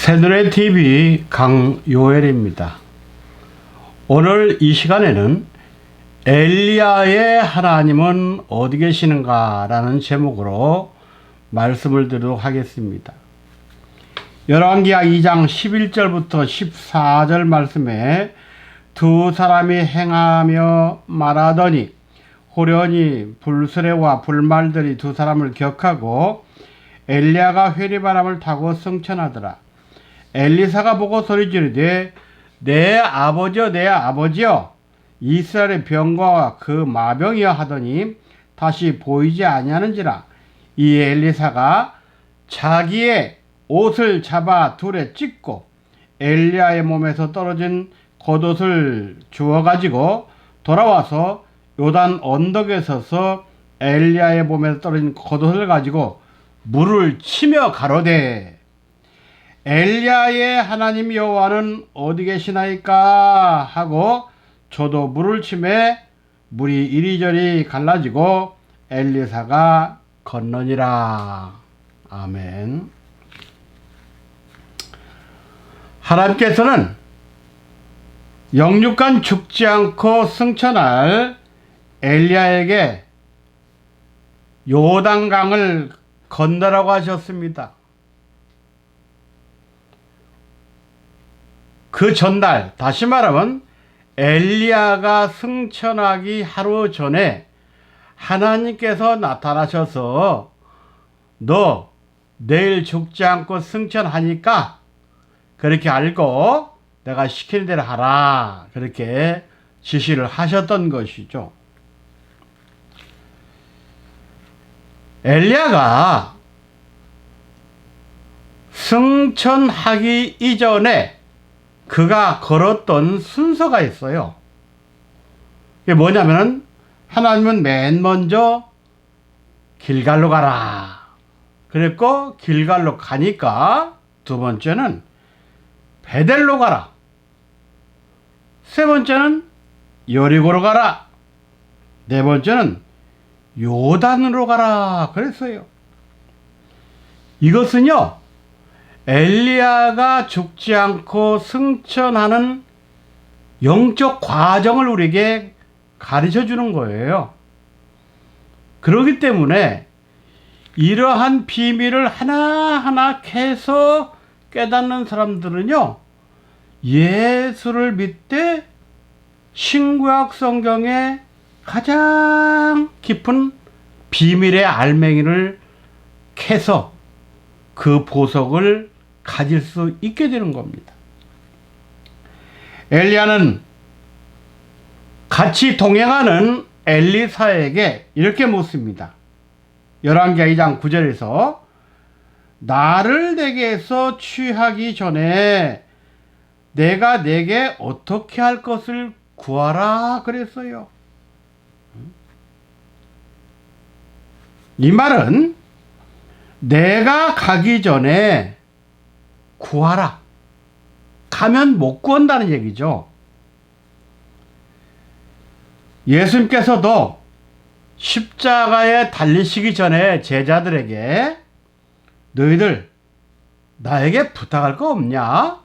새누리TV 강요엘입니다. 오늘 이 시간에는 엘리야의 하나님은 어디 계시는가 라는 제목으로 말씀을 드리도록 하겠습니다. 열왕기하 2장 11절부터 14절 말씀에 두 사람이 행하며 말하더니 호련히 불수레와 불말들이 두 사람을 격하고 엘리야가 회리바람을 타고 승천하더라. 엘리사가 보고 소리 지르되 내 아버지여 내 아버지여 이스라엘의 병과 그 마병이여 하더니 다시 보이지 아니하는지라. 이 엘리사가 자기의 옷을 잡아 둘에 찢고 엘리야의 몸에서 떨어진 겉옷을 주워 가지고 돌아와서 요단 언덕에 서서 엘리야의 몸에서 떨어진 겉옷을 가지고 물을 치며 가로되 엘리야의 하나님 여호와는 어디 계시나이까 하고 저도 물을 치매 물이 이리저리 갈라지고 엘리사가 건너니라. 아멘. 하나님께서는 영육간 죽지 않고 승천할 엘리야에게 요단강을 건너라고 하셨습니다. 그 전날, 다시 말하면 엘리야가 승천하기 하루 전에 하나님께서 나타나셔서 너 내일 죽지 않고 승천하니까 그렇게 알고 내가 시키는 대로 하라, 그렇게 지시를 하셨던 것이죠. 엘리야가 승천하기 이전에 그가 걸었던 순서가 있어요. 그게 뭐냐면은 하나님은 맨 먼저 길갈로 가라 그랬고, 길갈로 가니까 두 번째는 베델로 가라, 세 번째는 여리고로 가라, 네 번째는 요단으로 가라 그랬어요. 이것은요 엘리야가 죽지 않고 승천하는 영적 과정을 우리에게 가르쳐 주는 거예요. 그렇기 때문에 이러한 비밀을 하나하나 캐서 깨닫는 사람들은요 예수를 믿되 신구약 성경의 가장 깊은 비밀의 알맹이를 캐서 그 보석을 가질 수 있게 되는 겁니다. 엘리야는 같이 동행하는 엘리사에게 이렇게 묻습니다. 열왕기하 2장 9절에서 나를 내게서 취하기 전에 내가 내게 어떻게 할 것을 구하라 그랬어요. 이 말은 내가 가기 전에 구하라, 가면 못 구한다는 얘기죠. 예수님께서도 십자가에 달리시기 전에 제자들에게 너희들 나에게 부탁할 거 없냐?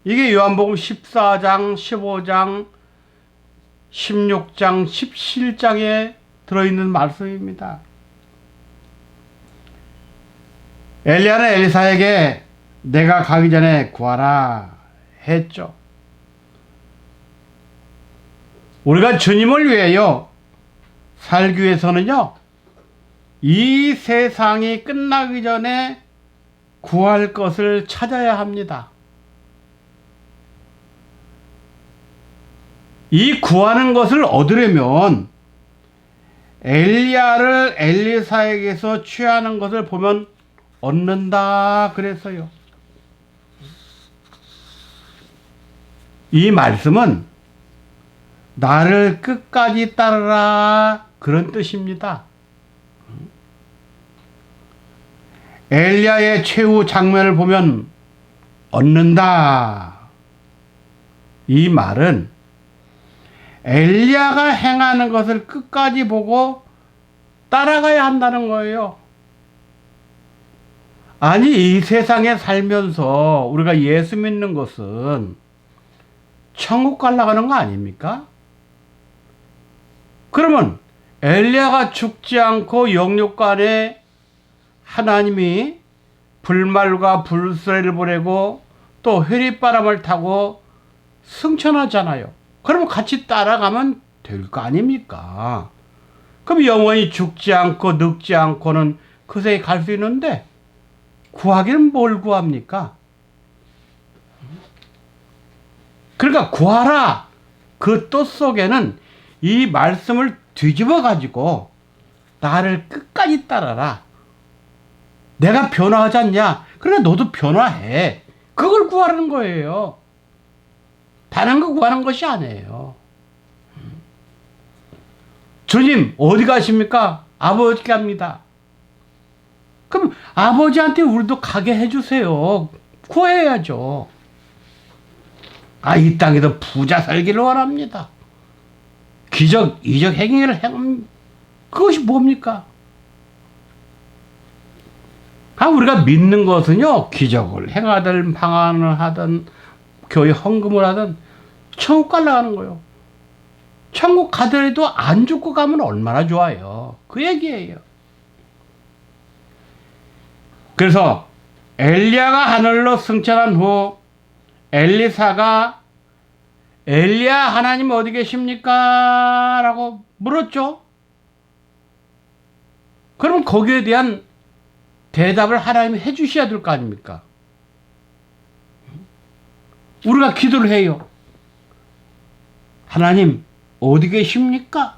이게 요한복음 14장, 15장, 16장, 17장에 들어있는 말씀입니다. 엘리야는 엘리사에게 내가 가기 전에 구하라 했죠. 우리가 주님을 위하여 살기 위해서는요 이 세상이 끝나기 전에 구할 것을 찾아야 합니다. 이 구하는 것을 얻으려면 엘리야를 엘리사에게서 취하는 것을 보면 얻는다 그랬어요. 이 말씀은 나를 끝까지 따르라 그런 뜻입니다. 엘리야의 최후 장면을 보면 얻는다. 이 말은 엘리야가 행하는 것을 끝까지 보고 따라가야 한다는 거예요. 아니, 이 세상에 살면서 우리가 예수 믿는 것은 천국 가려고 하는 거 아닙니까? 그러면 엘리야가 죽지 않고 영육간에 하나님이 불말과 불새를 보내고 또 회리바람을 타고 승천하잖아요. 그러면 같이 따라가면 될 거 아닙니까? 그럼 영원히 죽지 않고 늙지 않고는 그 세에 갈 수 있는데 구하기는 뭘 구합니까? 그러니까 구하라. 그 뜻 속에는 이 말씀을 뒤집어 가지고 나를 끝까지 따라라. 내가 변화하지 않냐? 그러니까 너도 변화해. 그걸 구하는 거예요. 다른 거 구하는 것이 아니에요. 주님 어디 가십니까? 아버지께 갑니다. 그럼 아버지한테 우리도 가게 해주세요. 구해야죠. 아, 이 땅에서 부자 살기를 원합니다. 기적, 이적, 행위를 행함. 그것이 뭡니까? 아, 우리가 믿는 것은요, 기적을 행하든, 방언을 하든, 교회 헌금을 하든, 천국 가려는 거예요. 천국 가더라도 안 죽고 가면 얼마나 좋아요. 그 얘기예요. 그래서 엘리야가 하늘로 승천한 후 엘리사가 엘리야 하나님 어디 계십니까? 라고 물었죠. 그럼 거기에 대한 대답을 하나님이 해주셔야 될 거 아닙니까? 우리가 기도를 해요. 하나님 어디 계십니까?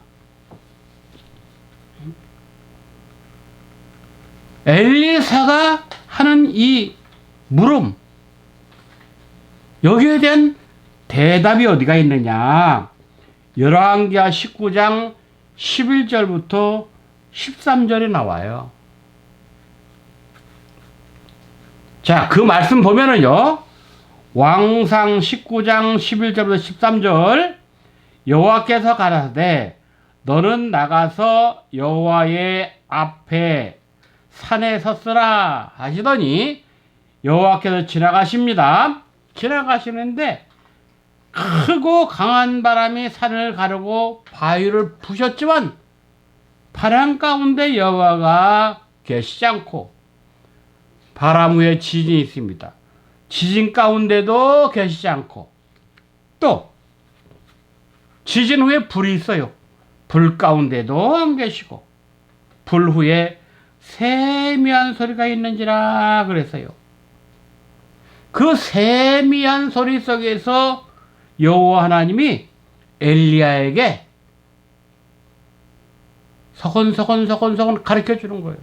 엘리사가 하는 이 물음, 여기에 대한 대답이 어디가 있느냐? 열왕기하 19장 11절부터 13절에 나와요. 자, 그 말씀 보면은요, 왕상 19장 11절부터 13절, 여호와께서 가라사대 너는 나가서 여호와의 앞에 산에 섰으라 하시더니 여호와께서 지나가십니다. 지나가시는데 크고 강한 바람이 산을 가르고 바위를 부셨지만 바람 가운데 여호와가 계시지 않고 바람 후에 지진이 있습니다. 지진 가운데도 계시지 않고 또 지진 후에 불이 있어요. 불 가운데도 안 계시고 불 후에 세미한 소리가 있는지라 그랬어요. 그 세미한 소리 속에서 여호와 하나님이 엘리야에게 서건서건 가르쳐 주는 거예요.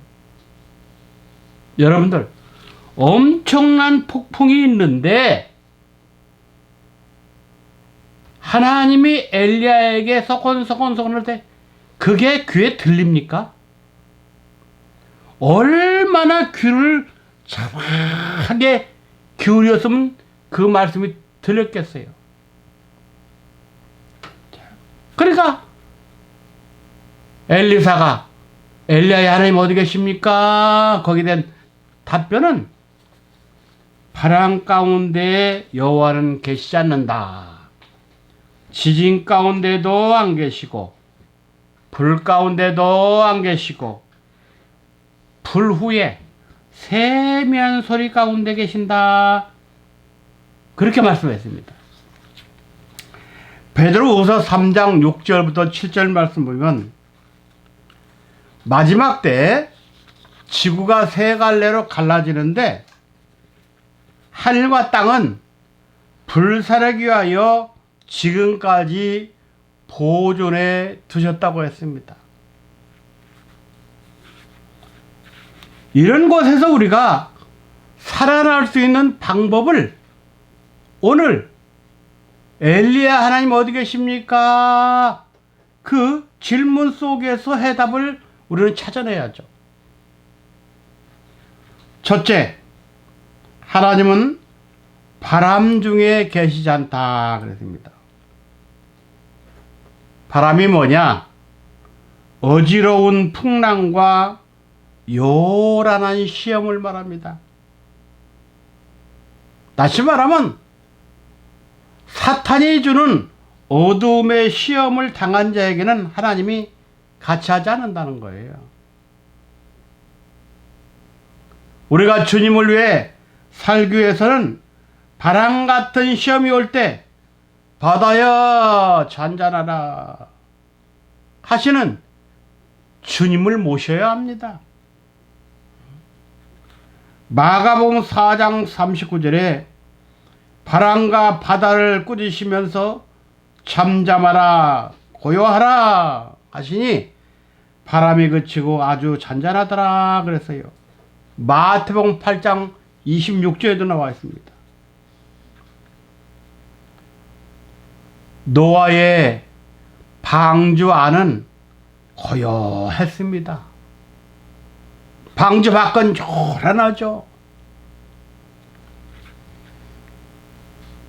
여러분들, 엄청난 폭풍이 있는데 하나님이 엘리야에게 서건서건 할 때 그게 귀에 들립니까? 얼마나 귀를 자막하게 기울였으면 그 말씀이 들렸겠어요. 그러니까 엘리사가 엘리야의 하나님 어디 계십니까? 거기에 대한 답변은 바람 가운데 여호와는 계시지 않는다. 지진 가운데도 안 계시고 불 가운데도 안 계시고 불 후에 세미한 소리 가운데 계신다. 그렇게 말씀했습니다. 베드로후서 3장 6절부터 7절 말씀 보면 마지막 때 지구가 세 갈래로 갈라지는데 하늘과 땅은 불사르기 위하여 지금까지 보존해 두셨다고 했습니다. 이런 곳에서 우리가 살아날 수 있는 방법을 오늘 엘리야 하나님 어디 계십니까? 그 질문 속에서 해답을 우리는 찾아내야죠. 첫째, 하나님은 바람 중에 계시지 않다 그랬습니다. 바람이 뭐냐? 어지러운 풍랑과 요란한 시험을 말합니다. 다시 말하면 사탄이 주는 어둠의 시험을 당한 자에게는 하나님이 같이 하지 않는다는 거예요. 우리가 주님을 위해 살기 위해서는 바람 같은 시험이 올 때 바다야 잔잔하라 하시는 주님을 모셔야 합니다. 마가복음 4장 39절에 바람과 바다를 꾸짖으시면서 잠잠하라 고요하라 하시니 바람이 그치고 아주 잔잔하더라 그랬어요. 마태복음 8장 26절에도 나와 있습니다. 노아의 방주 안은 고요했습니다. 방주 밖은 조란하죠.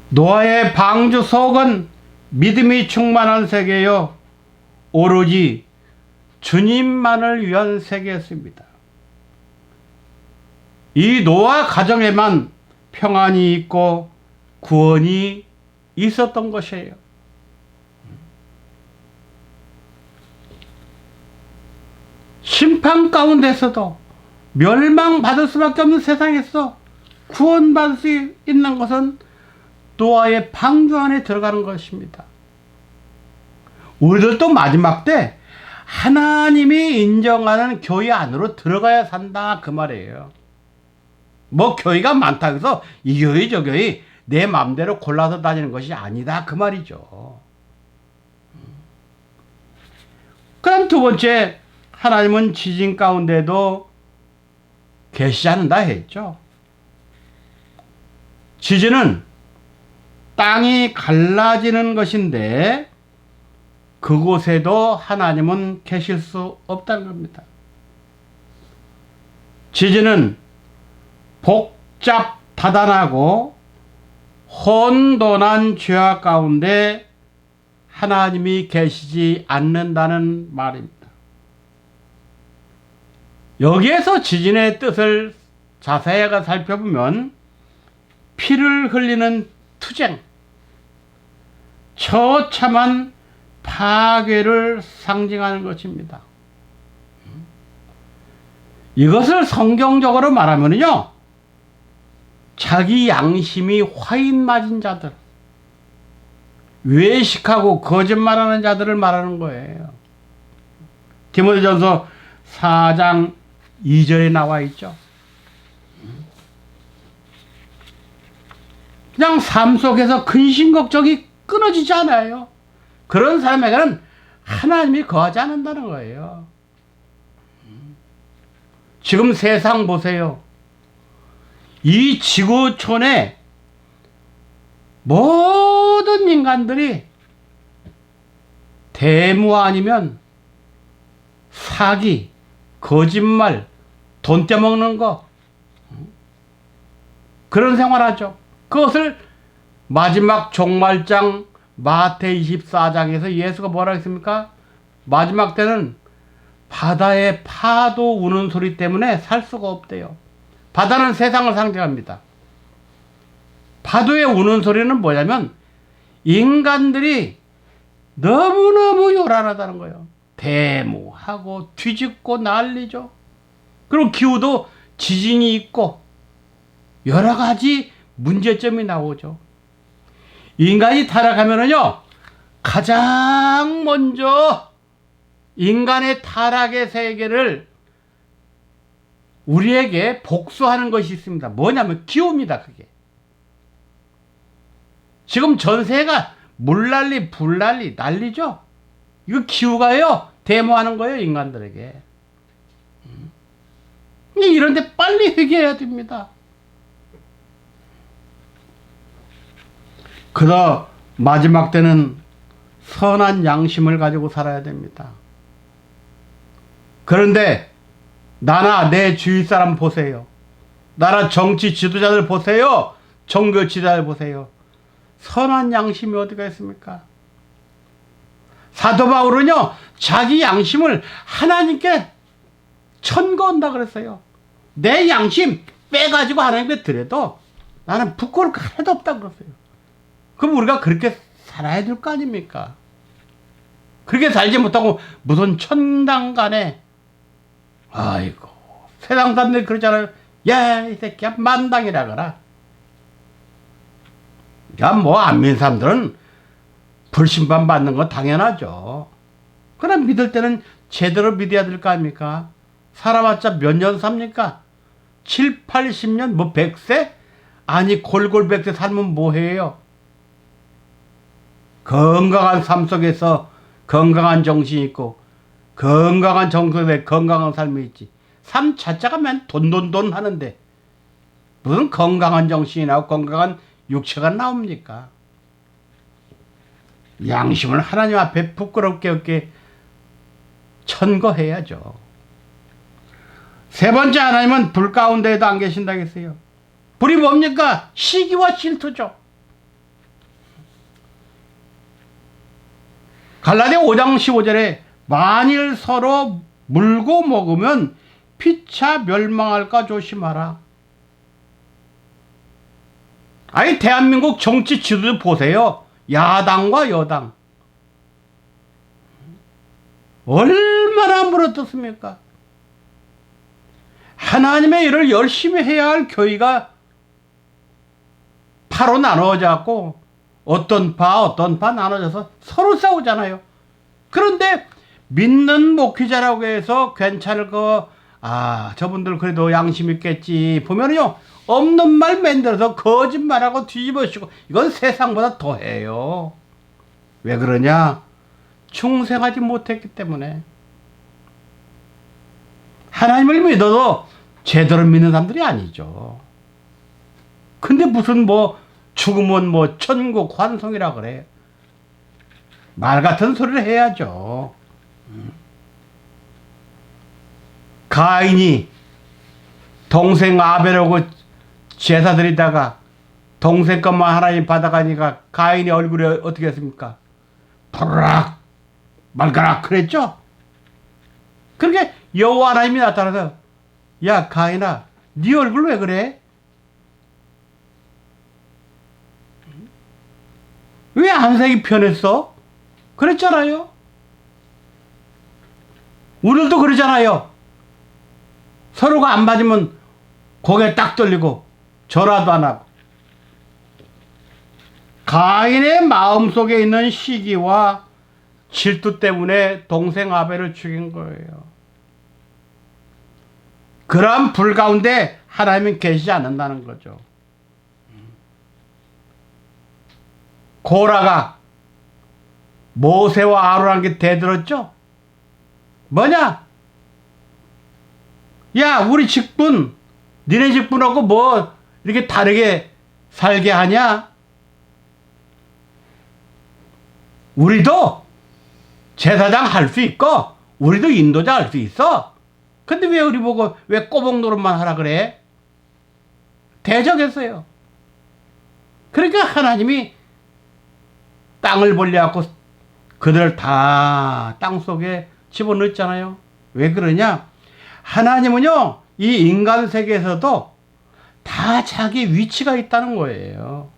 노아의 방주 속은 믿음이 충만한 세계요 오로지 주님만을 위한 세계였습니다. 이 노아 가정에만 평안이 있고 구원이 있었던 것이에요. 심판 가운데서도 멸망받을 수밖에 없는 세상에서 구원받을 수 있는 것은 노아의 방주 안에 들어가는 것입니다. 우리들도 마지막 때 하나님이 인정하는 교회 안으로 들어가야 산다 그 말이에요. 뭐 교회가 많다고 해서 이 교회 저 교회 내 마음대로 골라서 다니는 것이 아니다 그 말이죠. 그럼 두 번째, 하나님은 지진 가운데도 계시지 않는다 했죠. 지진은 땅이 갈라지는 것인데 그곳에도 하나님은 계실 수 없다는 겁니다. 지진은 복잡 다단하고 혼돈한 죄악 가운데 하나님이 계시지 않는다는 말입니다. 여기에서 지진의 뜻을 자세히 살펴보면 피를 흘리는 투쟁, 처참한 파괴를 상징하는 것입니다. 이것을 성경적으로 말하면요, 자기 양심이 화인 맞은 자들, 외식하고 거짓말하는 자들을 말하는 거예요. 디모데전서 4장 2절에 나와 있죠. 그냥 삶 속에서 근심 걱정이 끊어지지 않아요. 그런 사람에게는 하나님이 거하지 않는다는 거예요. 지금 세상 보세요. 이 지구촌에 모든 인간들이 대무 아니면 사기, 거짓말, 돈 떼먹는 거, 그런 생활하죠. 그것을 마지막 종말장 마태 24장에서 예수가 뭐라고 했습니까? 마지막 때는 바다의 파도 우는 소리 때문에 살 수가 없대요. 바다는 세상을 상징합니다. 파도의 우는 소리는 뭐냐면 인간들이 너무너무 요란하다는 거예요. 대모하고 뒤집고 난리죠. 그리고 기후도 지진이 있고 여러 가지 문제점이 나오죠. 인간이 타락하면은요, 가장 먼저 인간의 타락의 세계를 우리에게 복수하는 것이 있습니다. 뭐냐면 기후입니다. 그게 지금 전세가 물난리 불난리 난리죠. 이거 기후가요 데모하는 거예요, 인간들에게. 이런데 빨리 회개해야 됩니다. 그러 마지막 때는 선한 양심을 가지고 살아야 됩니다. 그런데 나나 내 주위 사람 보세요. 나라 정치 지도자들 보세요. 종교 지도자들 보세요. 선한 양심이 어디가 있습니까? 사도 바울은요, 자기 양심을 하나님께 천거한다 그랬어요. 내 양심 빼가지고 하나님께 드려도 나는 부끄러울 거 하나도 없다 그랬어요. 그럼 우리가 그렇게 살아야 될 거 아닙니까? 그렇게 살지 못하고 무슨 천당간에, 아이고, 세상 사람들이 그러잖아요. 야, 이 새끼야, 만당이라 그라. 야, 뭐, 안 믿는 사람들은 불심판 받는 건 당연하죠. 그럼 믿을 때는 제대로 믿어야 될 거 아닙니까? 살아봤자 몇 년 삽니까? 7, 80년, 뭐 100세? 아니, 골골 100세 살면 뭐해요? 건강한 삶 속에서 건강한 정신이 있고 건강한 정신에 건강한 삶이 있지. 삶 자체가 맨 돈 하는데 무슨 건강한 정신이 나오고 건강한 육체가 나옵니까? 양심을 하나님 앞에 부끄럽게 없게 천거해야죠. 세 번째, 하나님은 불 가운데에도 안 계신다겠어요. 불이 뭡니까? 시기와 질투죠. 갈라디아 5장 15절에 만일 서로 물고 먹으면 피차 멸망할까 조심하라. 아니, 대한민국 정치 지도 보세요. 야당과 여당 얼마나 물어뜯습니까? 하나님의 일을 열심히 해야 할 교회가 파로 나눠져갖고 어떤 파 나눠져서 서로 싸우잖아요. 그런데 믿는 목회자라고 해서 괜찮을 거, 저분들 그래도 양심 있겠지 보면요, 없는 말 만들어서 거짓말하고 뒤집어쓰고, 이건 세상보다 더해요. 왜 그러냐? 충성하지 못했기 때문에. 하나님을 믿어도 제대로 믿는 사람들이 아니죠. 근데 무슨 뭐 죽으면 뭐 천국 환송이라 그래. 말 같은 소리를 해야죠. 가인이 동생 아벨하고 제사 드리다가 동생 것만 하나님 받아가니까 가인의 얼굴이 어떻게 했습니까? 푸르락 말가락 그랬죠? 그렇게 여호와 하나님이 나타나서, 야 가인아, 네 얼굴 왜 그래? 왜 안색이 변했어? 그랬잖아요. 우리도 그러잖아요. 서로가 안 맞으면 고개 딱 돌리고 절하도 안 하고. 가인의 마음속에 있는 시기와 질투 때문에 동생 아벨을 죽인 거예요. 그러한 불 가운데 하나님은 계시지 않는다는 거죠. 고라가 모세와 아론에게 대들었죠. 뭐냐? 야, 우리 직분, 니네 직분하고 뭐 이렇게 다르게 살게 하냐? 우리도 제사장 할 수 있고 우리도 인도자 할 수 있어. 근데 왜 우리 보고 왜 꼬복 노릇만 하라 그래? 대적했어요. 그러니까 하나님이 땅을 벌려갖고 그들을 다 땅속에 집어넣었잖아요. 왜 그러냐? 하나님은요, 이 인간 세계에서도 다 자기 위치가 있다는 거예요.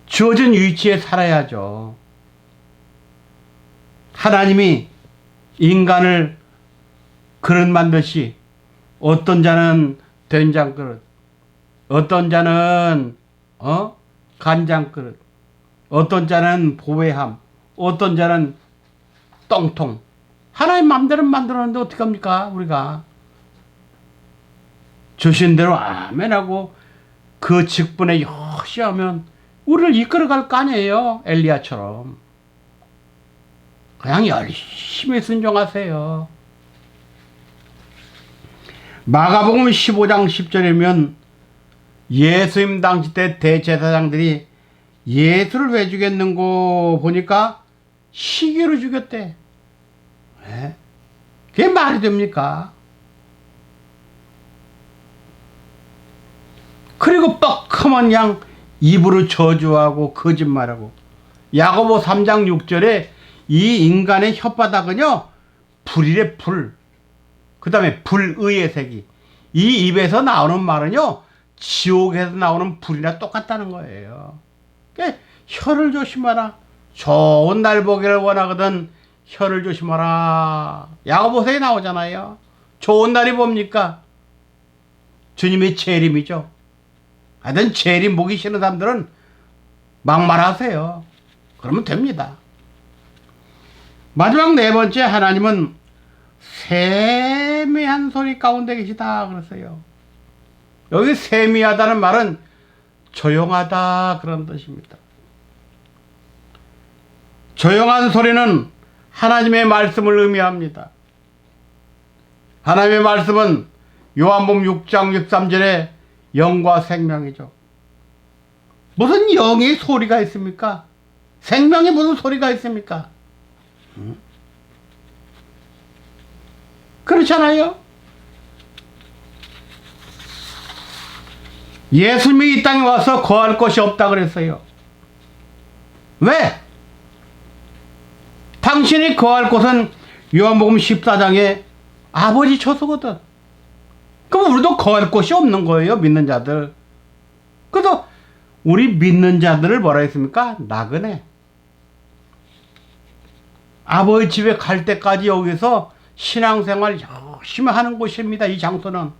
주어진 위치에 살아야죠. 하나님이 인간을 그릇 만드시, 어떤 자는 된장 그릇, 어떤 자는 간장 그릇, 어떤 자는 보배함, 어떤 자는 똥통. 하나님 마음대로 만들었는데 어떡합니까? 우리가 주신 대로 아멘하고 그 직분에 여시하면 우리를 이끌어갈 거 아니에요. 엘리야처럼. 그냥 열심히 순종하세요. 마가복음 15장 10절이면 예수님 당시 때 대제사장들이 예수를 왜 죽였는고 보니까 시기로 죽였대. 네? 그게 말이 됩니까? 그리고 뻑하면 양 입으로 저주하고 거짓말하고. 야고보 3장 6절에 이 인간의 혓바닥은요 불이래 불. 그 다음에 불의의 색이. 이 입에서 나오는 말은요 지옥에서 나오는 불이나 똑같다는 거예요. 그러니까 혀를 조심하라. 좋은 날 보기를 원하거든 혀를 조심하라. 야고보서에 나오잖아요. 좋은 날이 뭡니까? 주님의 재림이죠. 하여튼 재림 보기 싫은 사람들은 막말하세요. 그러면 됩니다. 마지막 네 번째, 하나님은 세미한 소리 가운데 계시다 그랬어요. 여기 세미하다는 말은 조용하다 그런 뜻입니다. 조용한 소리는 하나님의 말씀을 의미합니다. 하나님의 말씀은 요한복음 6장 63절에 영과 생명이죠. 무슨 영의 소리가 있습니까? 생명에 무슨 소리가 있습니까? 그렇잖아요. 예수님이 이 땅에 와서 거할 곳이 없다 그랬어요. 왜? 당신이 거할 곳은 요한복음 14장에 아버지 처소거든. 그럼 우리도 거할 곳이 없는 거예요, 믿는 자들. 그래서 우리 믿는 자들을 뭐라 했습니까? 나그네. 아버지 집에 갈 때까지 여기서 신앙생활 열심히 하는 곳입니다, 이 장소는.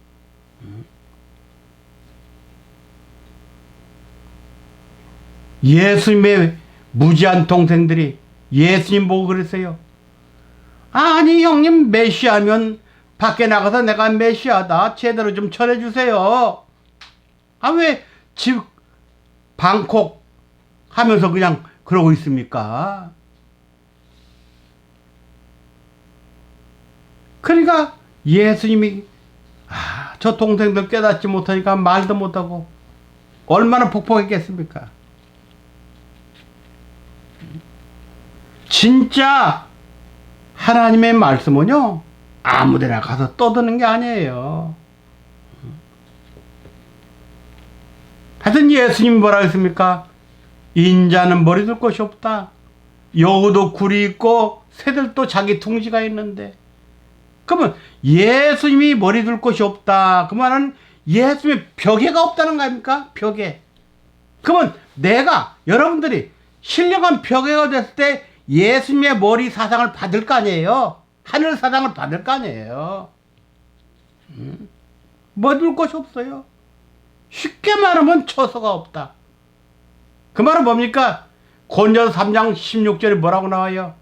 예수님의 무지한 동생들이 예수님 보고 그랬어요. 아니 형님 메시아면 밖에 나가서 내가 메시아다 제대로 좀 전해주세요. 아 왜 집 방콕 하면서 그냥 그러고 있습니까? 그러니까 예수님이 저 동생들 깨닫지 못하니까 말도 못하고 얼마나 폭폭했겠습니까? 진짜 하나님의 말씀은요 아무데나 가서 떠드는 게 아니에요. 하여튼 예수님이 뭐라 했습니까? 인자는 머리 둘 곳이 없다. 여우도 굴이 있고 새들도 자기 둥지가 있는데, 그러면 예수님이 머리 둘 곳이 없다 그 말은 예수님의 벽에가 없다는 거 아닙니까? 벽에. 그러면 내가 여러분들이 신령한 벽에가 됐을 때 예수님의 머리 사상을 받을 거 아니에요. 하늘 사상을 받을 거 아니에요. 머리 둘 곳이 없어요. 쉽게 말하면 처소가 없다. 그 말은 뭡니까? 고린도서 3장 16절에 뭐라고 나와요?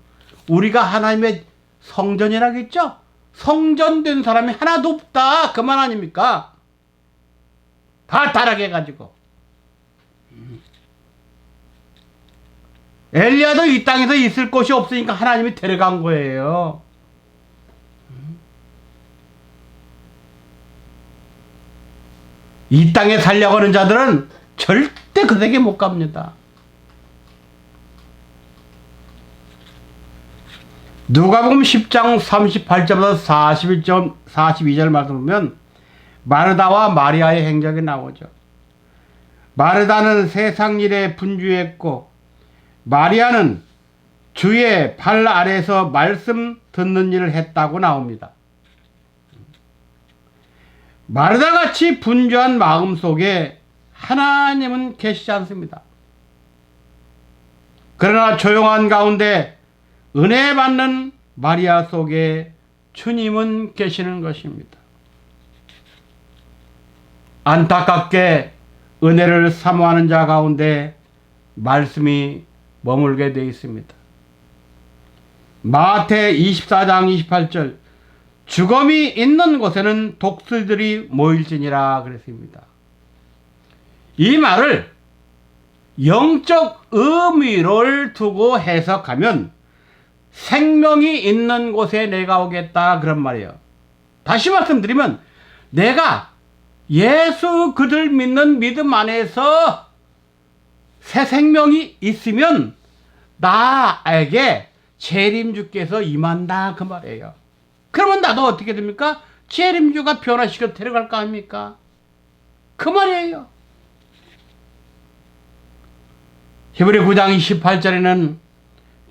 우리가 하나님의 성전이라겠죠? 성전된 사람이 하나도 없다 그 말 아닙니까? 다 타락해가지고. 엘리야도 이 땅에서 있을 곳이 없으니까 하나님이 데려간 거예요. 이 땅에 살려고 하는 자들은 절대 그 세계 못 갑니다. 누가복음 10장 38절부터 42절 말씀 보면 마르다와 마리아의 행적이 나오죠. 마르다는 세상 일에 분주했고 마리아는 주의 발 아래에서 말씀 듣는 일을 했다고 나옵니다. 마르다같이 분주한 마음 속에 하나님은 계시지 않습니다. 그러나 조용한 가운데 은혜 받는 마리아 속에 주님은 계시는 것입니다. 안타깝게 은혜를 사모하는 자 가운데 말씀이 머물게 되어 있습니다. 마태 24장 28절 죽음이 있는 곳에는 독수리들이 모일지니라 그랬습니다. 이 말을 영적 의미를 두고 해석하면 생명이 있는 곳에 내가 오겠다 그런 말이에요. 다시 말씀드리면 내가 예수 그들 믿는 믿음 안에서 새 생명이 있으면 나에게 재림주께서 임한다 그 말이에요. 그러면 나도 어떻게 됩니까? 재림주가 변화시켜 데려갈 거 아닙니까? 그 말이에요. 히브리 9장 28절에는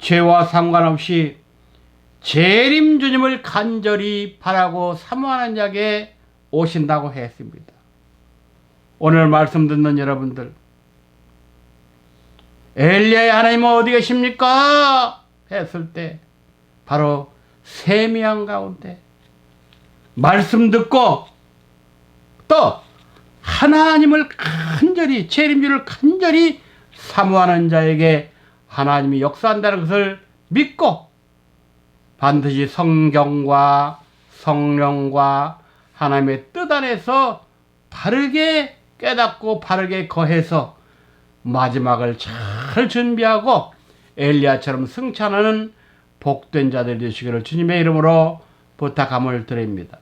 죄와 상관없이 재림 주님을 간절히 바라고 사모하는 자에게 오신다고 했습니다. 오늘 말씀 듣는 여러분들, 엘리야의 하나님은 어디 계십니까? 했을 때 바로 세미한 가운데 말씀 듣고 또 하나님을 간절히, 재림주를 간절히 사모하는 자에게 하나님이 역사한다는 것을 믿고 반드시 성경과 성령과 하나님의 뜻 안에서 바르게 깨닫고 바르게 거해서 마지막을 잘 준비하고 엘리야처럼 승천하는 복된 자들 되시기를 주님의 이름으로 부탁함을 드립니다.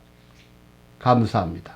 감사합니다.